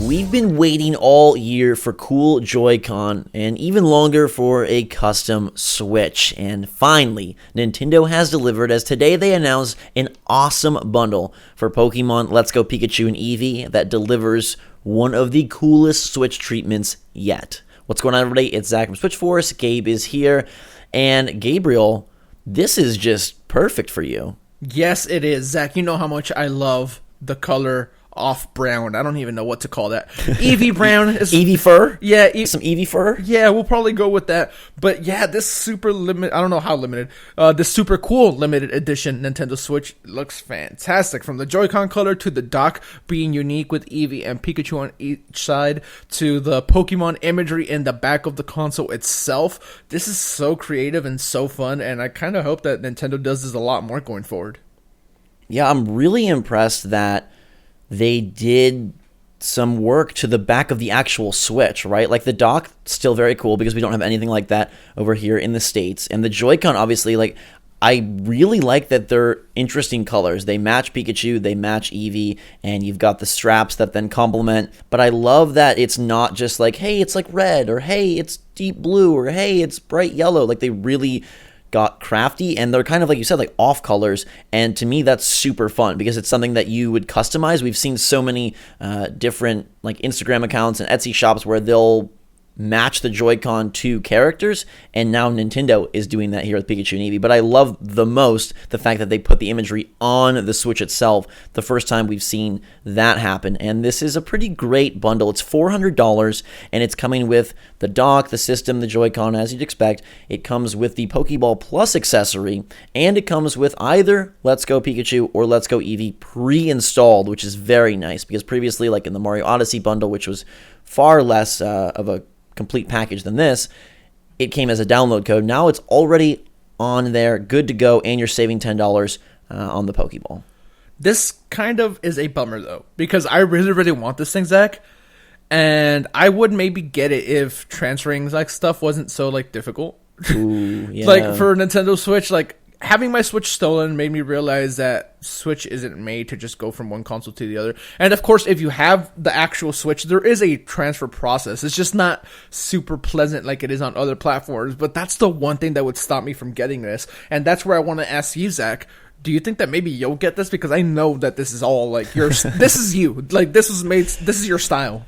We've been waiting all year for cool Joy-Con and even longer for a custom Switch. And finally, Nintendo has delivered as today they announced an awesome bundle for Pokemon Let's Go Pikachu and Eevee that delivers one of the coolest Switch treatments yet. What's going on, everybody? It's Zach from Switch Force. Gabe is here. And Gabriel, this is just perfect for you. Yes, it is. Zach, you know how much I love the color off brown. I don't even know what to call that. Eevee brown is Eevee fur? Yeah, some Eevee fur? Yeah, we'll probably go with that. But yeah, this super limited, I don't know how limited, this super cool limited edition Nintendo Switch looks fantastic. From the Joy-Con color to the dock being unique with Eevee and Pikachu on each side to the Pokemon imagery in the back of the console itself. This is so creative and so fun, and I kind of hope that Nintendo does this a lot more going forward. Yeah, I'm really impressed that they did some work to the back of the actual Switch, right? Like the dock, still very cool because we don't have anything like that over here in the States. And the Joy-Con, obviously, like, I really like that they're interesting colors. They match Pikachu, they match Eevee, and you've got the straps that then complement. But I love that it's not just like, hey, it's like red, or hey, it's deep blue, or hey, it's bright yellow. Like, they really got crafty, and they're kind of, like you said, like off colors, and to me that's super fun because it's something that you would customize. We've seen so many different like Instagram accounts and Etsy shops where they'll match the Joy-Con to characters, and now Nintendo is doing that here with Pikachu and Eevee. But I love the most the fact that they put the imagery on the Switch itself, the first time we've seen that happen. And this is a pretty great bundle. It's $400, and it's coming with the dock, the system, the Joy-Con, as you'd expect. It comes with the Pokeball Plus accessory, and it comes with either Let's Go Pikachu or Let's Go Eevee pre-installed, which is very nice because previously, like in the Mario Odyssey bundle, which was far less of a complete package than this, it came as a download code. Now it's already on there, good to go, and you're saving $10 on the Pokeball. This kind of is a bummer though, because I really, really want this thing, Zach, and I would maybe get it if transferring like stuff wasn't so like difficult. Ooh, yeah. Like for Nintendo Switch, like having my Switch stolen made me realize that Switch isn't made to just go from one console to the other. And of course, if you have the actual Switch, there is a transfer process. It's just not super pleasant like it is on other platforms. But that's the one thing that would stop me from getting this. And that's where I want to ask you, Zach. Do you think that maybe you'll get this? Because I know that this is all like this is you. Like this is your style.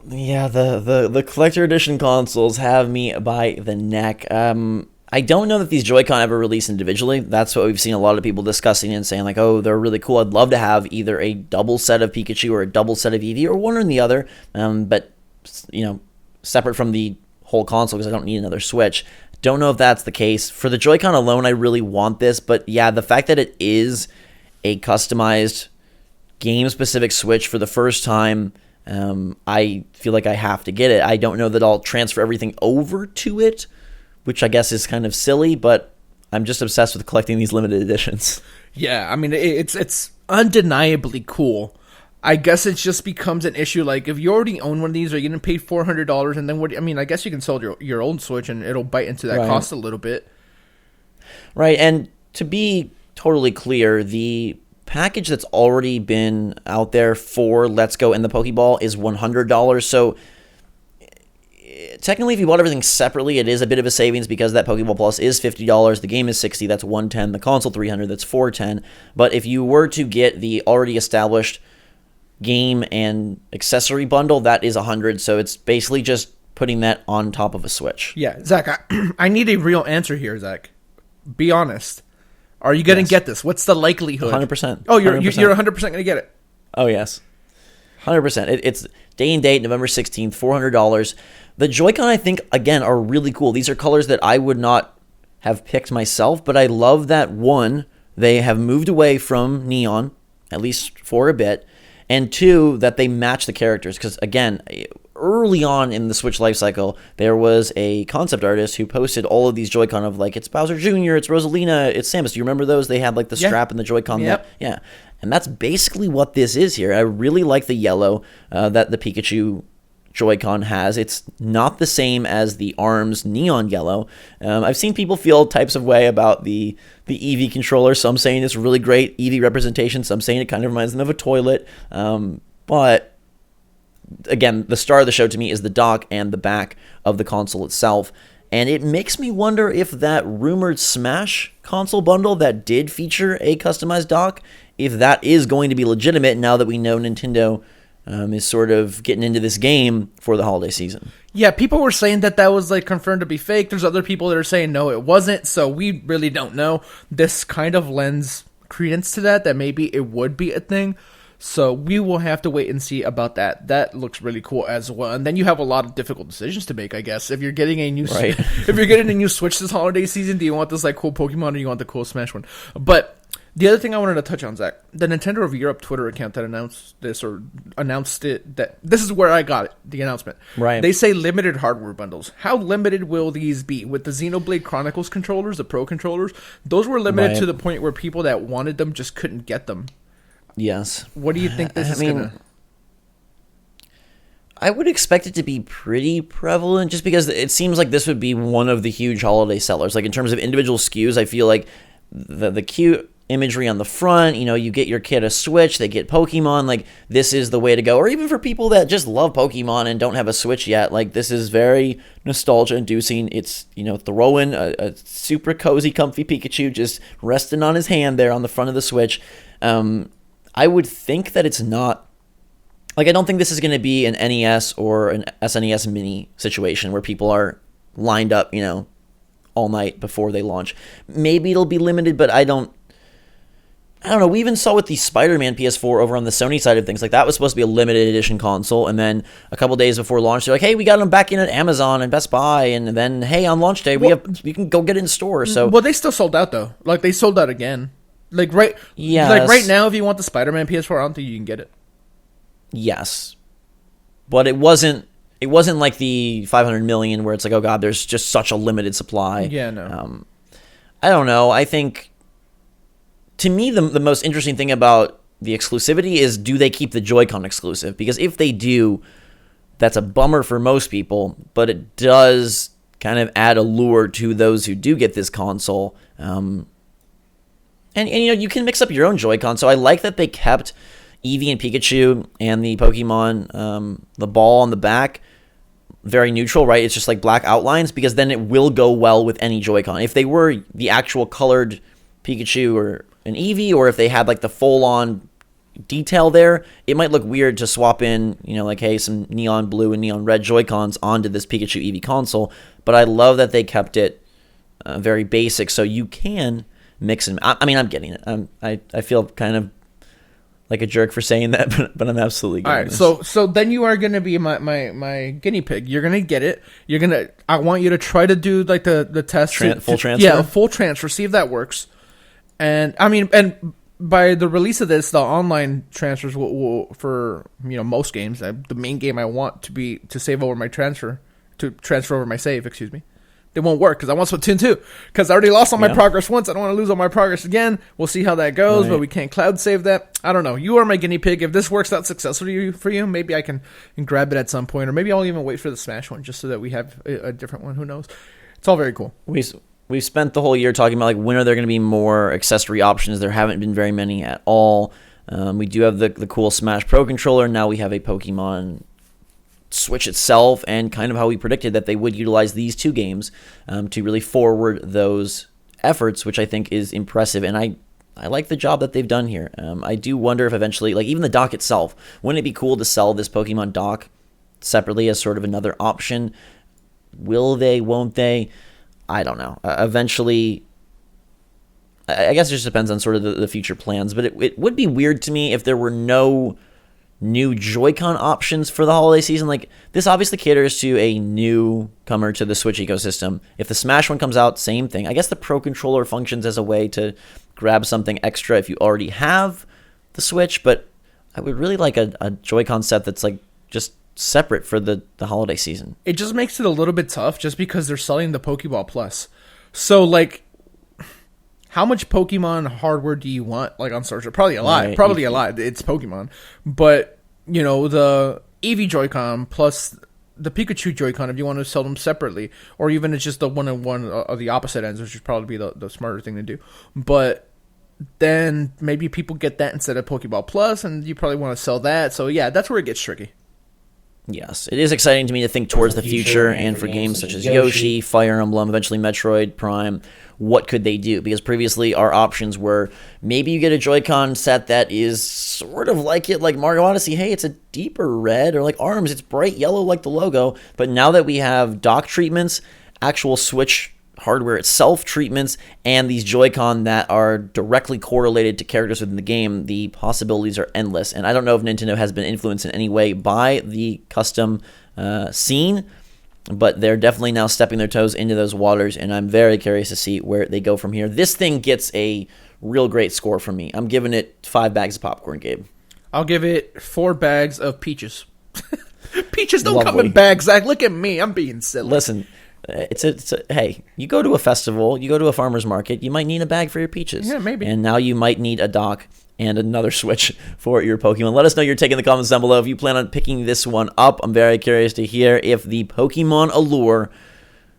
Yeah, the collector edition consoles have me by the neck. I don't know that these Joy-Con ever release individually. That's what we've seen a lot of people discussing and saying, like, oh, they're really cool. I'd love to have either a double set of Pikachu or a double set of Eevee or one or the other, but, you know, separate from the whole console because I don't need another Switch. Don't know if that's the case. For the Joy-Con alone, I really want this, but yeah, the fact that it is a customized game-specific Switch for the first time, I feel like I have to get it. I don't know that I'll transfer everything over to it, which I guess is kind of silly, but I'm just obsessed with collecting these limited editions. Yeah, I mean, it's undeniably cool. I guess it just becomes an issue, like, if you already own one of these, or you didn't pay $400, and then what? I mean, I guess you can sell your old Switch, and it'll bite into that cost a little bit. Right, and to be totally clear, the package that's already been out there for Let's Go and the Pokeball is $100, so technically, if you bought everything separately, it is a bit of a savings because that Pokeball Plus is $50. The game is $60. That's $110. The console $300. That's $410. But if you were to get the already established game and accessory bundle, that is $100. So it's basically just putting that on top of a Switch. Yeah, Zach, I need a real answer here, Zach. Be honest. Are you going to get this? What's the likelihood? 100%. Oh, you're 100% going to get it. Oh, yes. 100%. It's day and date, November 16th, $400. The Joy-Con, I think, again, are really cool. These are colors that I would not have picked myself, but I love that, one, they have moved away from neon, at least for a bit, and two, that they match the characters. Because, again, early on in the Switch lifecycle, there was a concept artist who posted all of these Joy-Con of, like, it's Bowser Jr., it's Rosalina, it's Samus. Do you remember those? They had, like, the strap and the Joy-Con. Yep. Yeah. And that's basically what this is here. I really like the yellow that the Pikachu Joy-Con has. It's not the same as the ARMS neon yellow. I've seen people feel types of way about the Eevee controller. Some saying it's really great Eevee representation. Some saying it kind of reminds them of a toilet. But again, the star of the show to me is the dock and the back of the console itself. And it makes me wonder if that rumored Smash console bundle that did feature a customized dock, if that is going to be legitimate now that we know Nintendo is sort of getting into this game for the holiday season. Yeah, people were saying that was like confirmed to be fake. There's other people that are saying no, it wasn't. So we really don't know. This kind of lends credence to that maybe it would be a thing. So we will have to wait and see about that. That looks really cool as well. And then you have a lot of difficult decisions to make, I guess. If you're getting a new if you're getting a new Switch this holiday season, do you want this like cool Pokemon or do you want the cool Smash one? But the other thing I wanted to touch on, Zach, the Nintendo of Europe Twitter account that announced this or announced it, that this is where I got it, the announcement. Right. They say limited hardware bundles. How limited will these be? With the Xenoblade Chronicles controllers, the Pro controllers, those were limited to the point where people that wanted them just couldn't get them. Yes. What do you think this is going to... I would expect it to be pretty prevalent just because it seems like this would be one of the huge holiday sellers. Like in terms of individual SKUs, I feel like the cute imagery on the front, you get your kid a Switch, they get Pokemon, like this is the way to go. Or even for people that just love Pokemon and don't have a Switch yet, like this is very nostalgia inducing. It's, throw in a super cozy, comfy Pikachu just resting on his hand there on the front of the Switch. I would think that it's not, like, I don't think this is going to be an NES or an SNES mini situation where people are lined up, all night before they launch. Maybe it'll be limited, but I don't know. We even saw with the Spider-Man PS4 over on the Sony side of things, like that was supposed to be a limited edition console, and then a couple days before launch, they're like, hey, we got them back in at Amazon and Best Buy, and then, hey, on launch day, you can go get it in store. So, well, they still sold out, though. Like, they sold out again. Like right now, if you want the Spider-Man PS4, I don't think you can get it. Yes, but it wasn't like the 500 million where it's like, oh god, there's just such a limited supply. Yeah, no. I don't know. I think to me the most interesting thing about the exclusivity is, do they keep the Joy-Con exclusive? Because if they do, that's a bummer for most people, but it does kind of add a lure to those who do get this console. And you can mix up your own Joy-Con. So I like that they kept Eevee and Pikachu and the Pokemon, the ball on the back, very neutral, right? It's just like black outlines, because then it will go well with any Joy-Con. If they were the actual colored Pikachu or an Eevee, or if they had like the full-on detail there, it might look weird to swap in, like, hey, some neon blue and neon red Joy-Cons onto this Pikachu Eevee console. But I love that they kept it very basic, so you can mix and I'm getting it. I feel kind of like a jerk for saying that, but I'm absolutely getting this. All right, so then you are going to be my guinea pig. You're going to get it. I want you to try to do like the test. Full transfer? Yeah, a full transfer. See if that works. And and by the release of this, the online transfers will for most games. The main game I want to save over my transfer over my save. Excuse me. They won't work because I want Splatoon 2. Because I already lost all my progress once. I don't want to lose all my progress again. We'll see how that goes, but we can't cloud save that. I don't know. You are my guinea pig. If this works out successfully for you, maybe I can grab it at some point. Or maybe I'll even wait for the Smash one just so that we have a different one. Who knows? It's all very cool. We've spent the whole year talking about, like, when are there going to be more accessory options? There haven't been very many at all. We do have the cool Smash Pro controller. Now we have a Pokemon Switch itself, and kind of how we predicted that they would utilize these two games to really forward those efforts, which I think is impressive. And I like the job that they've done here. I do wonder if eventually, like, even the dock itself, wouldn't it be cool to sell this Pokemon dock separately as sort of another option? Will they, won't they? I don't know. Eventually, I guess it just depends on sort of the future plans, but it would be weird to me if there were no new Joy-Con options for the holiday season. Like, this obviously caters to a newcomer to the Switch ecosystem. If the Smash one comes out, same thing. I guess the Pro Controller functions as a way to grab something extra if you already have the Switch, but I would really like a Joy-Con set that's like just separate for the holiday season. It just makes it a little bit tough just because they're selling the Pokeball Plus. So, like, how much Pokemon hardware do you want, like, on Starship? Probably a lot. Right. Probably a lot. It's Pokemon. But, the Eevee Joy-Con plus the Pikachu Joy-Con, if you want to sell them separately, or even it's just the one-on-one of the opposite ends, which would probably be the smarter thing to do. But then maybe people get that instead of Pokeball Plus, and you probably want to sell that. So, yeah, that's where it gets tricky. Yes, it is exciting to me to think towards the future, and for games such as Yoshi, Fire Emblem, eventually Metroid Prime, what could they do? Because previously our options were maybe you get a Joy-Con set that is sort of like Mario Odyssey. Hey, it's a deeper red, or like ARMS, it's bright yellow like the logo. But now that we have dock treatments, actual Switch hardware itself treatments, and these Joy-Con that are directly correlated to characters within the game, the possibilities are endless. And I don't know if Nintendo has been influenced in any way by the custom scene, but they're definitely now stepping their toes into those waters, and I'm very curious to see where they go from here. This thing gets a real great score from me. I'm giving it 5 bags of popcorn, Gabe. I'll give it 4 bags of peaches. Peaches don't come Lovely. in bags, Zach. Look at me. I'm being silly. Listen, hey, you go to a festival, you go to a farmer's market, you might need a bag for your peaches. Yeah, maybe. And now you might need a dock and another Switch for your Pokemon. Let us know your take in the comments down below if you plan on picking this one up. I'm very curious to hear if the Pokemon Allure,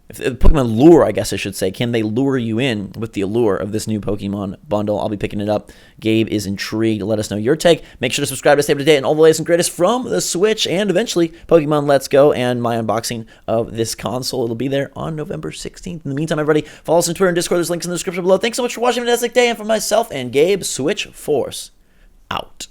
if the Pokemon Lure, I guess I should say, can they lure you in with the allure of this new Pokemon bundle? I'll be picking it up. Gabe is intrigued. Let us know your take. Make sure to subscribe to stay up to date on all the latest and greatest from the Switch and eventually Pokemon Let's Go and my unboxing of this console. It'll be there on November 16th. In the meantime, everybody, follow us on Twitter and Discord. There's links in the description below. Thanks so much for watching. Fantastic day. And for myself and Gabe, Switch Force out.